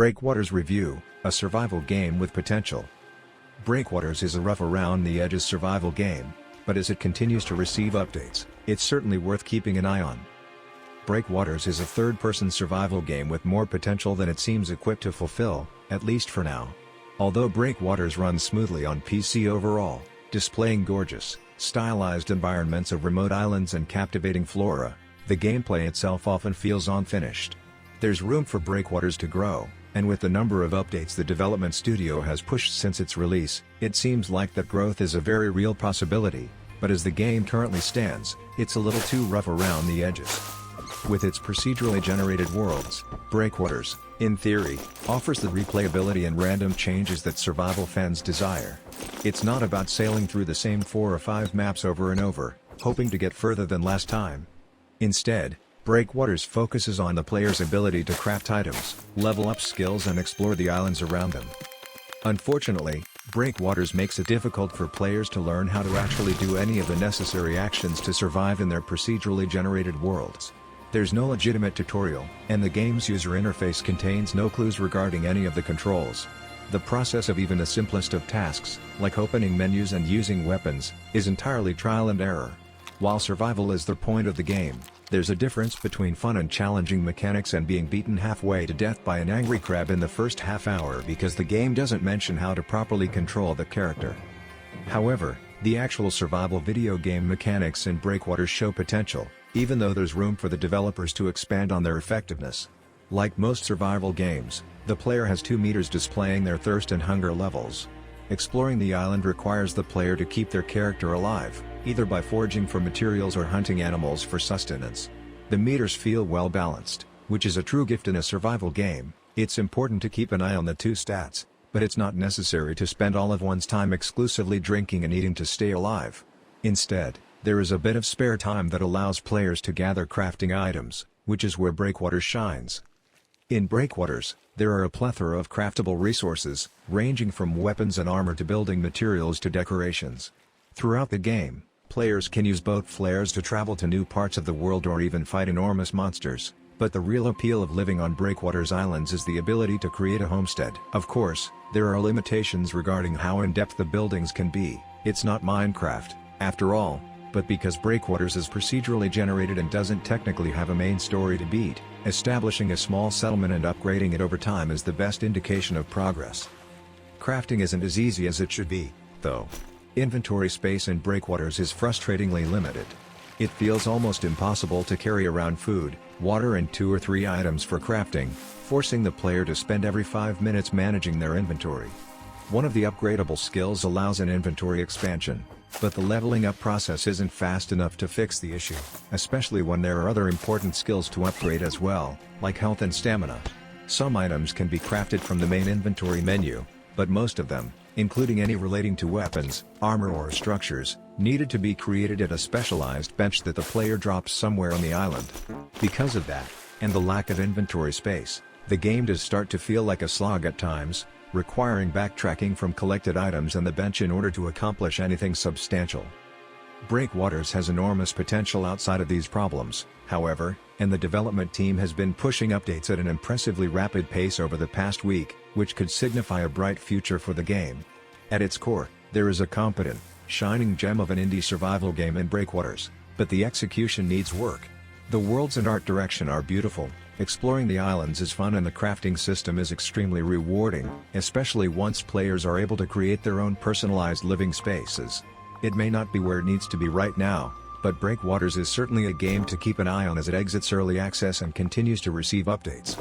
Breakwaters Review, a survival game with potential. Breakwaters is a rough around-the-edges survival game, but as it continues to receive updates, it's certainly worth keeping an eye on. Breakwaters is a third-person survival game with more potential than it seems equipped to fulfill, at least for now. Although Breakwaters runs smoothly on PC overall, displaying gorgeous, stylized environments of remote islands and captivating flora, the gameplay itself often feels unfinished. There's room for Breakwaters to grow, and with the number of updates the development studio has pushed since its release, it seems like that growth is a very real possibility, but as the game currently stands, it's a little too rough around the edges. With its procedurally generated worlds, Breakwaters, in theory, offers the replayability and random changes that survival fans desire. It's not about sailing through the same 4 or 5 maps over and over, hoping to get further than last time. Instead, Breakwaters focuses on the player's ability to craft items, level up skills and explore the islands around them. Unfortunately, Breakwaters makes it difficult for players to learn how to actually do any of the necessary actions to survive in their procedurally generated worlds. There's no legitimate tutorial, and the game's user interface contains no clues regarding any of the controls. The process of even the simplest of tasks, like opening menus and using weapons, is entirely trial and error. While survival is the point of the game, there's a difference between fun and challenging mechanics and being beaten halfway to death by an angry crab in the first half hour because the game doesn't mention how to properly control the character. However, the actual survival video game mechanics in Breakwaters show potential, even though there's room for the developers to expand on their effectiveness. Like most survival games, the player has 2 meters displaying their thirst and hunger levels. Exploring the island requires the player to keep their character alive, either by foraging for materials or hunting animals for sustenance. The meters feel well balanced, which is a true gift in a survival game. It's important to keep an eye on the 2 stats, but it's not necessary to spend all of one's time exclusively drinking and eating to stay alive. Instead, there is a bit of spare time that allows players to gather crafting items, which is where Breakwaters shines. In Breakwaters, there are a plethora of craftable resources, ranging from weapons and armor to building materials to decorations. Throughout the game, players can use boat flares to travel to new parts of the world or even fight enormous monsters, but the real appeal of living on Breakwaters Islands is the ability to create a homestead. Of course, there are limitations regarding how in-depth the buildings can be. It's not Minecraft, after all, but because Breakwaters is procedurally generated and doesn't technically have a main story to beat, establishing a small settlement and upgrading it over time is the best indication of progress. Crafting isn't as easy as it should be, though. Inventory space in Breakwaters is frustratingly limited. It feels almost impossible to carry around food, water and 2 or 3 items for crafting, forcing the player to spend every 5 minutes managing their inventory. One of the upgradable skills allows an inventory expansion, but the leveling up process isn't fast enough to fix the issue, especially when there are other important skills to upgrade as well, like health and stamina. Some items can be crafted from the main inventory menu, but most of them, including any relating to weapons, armor or structures, needed to be created at a specialized bench that the player drops somewhere on the island. Because of that, and the lack of inventory space, the game does start to feel like a slog at times, requiring backtracking from collected items and the bench in order to accomplish anything substantial. Breakwaters has enormous potential outside of these problems, however, and the development team has been pushing updates at an impressively rapid pace over the past week, which could signify a bright future for the game. At its core, there is a competent, shining gem of an indie survival game in Breakwaters, but the execution needs work. The worlds and art direction are beautiful, exploring the islands is fun and the crafting system is extremely rewarding, especially once players are able to create their own personalized living spaces. It may not be where it needs to be right now, but Breakwaters is certainly a game to keep an eye on as it exits early access and continues to receive updates.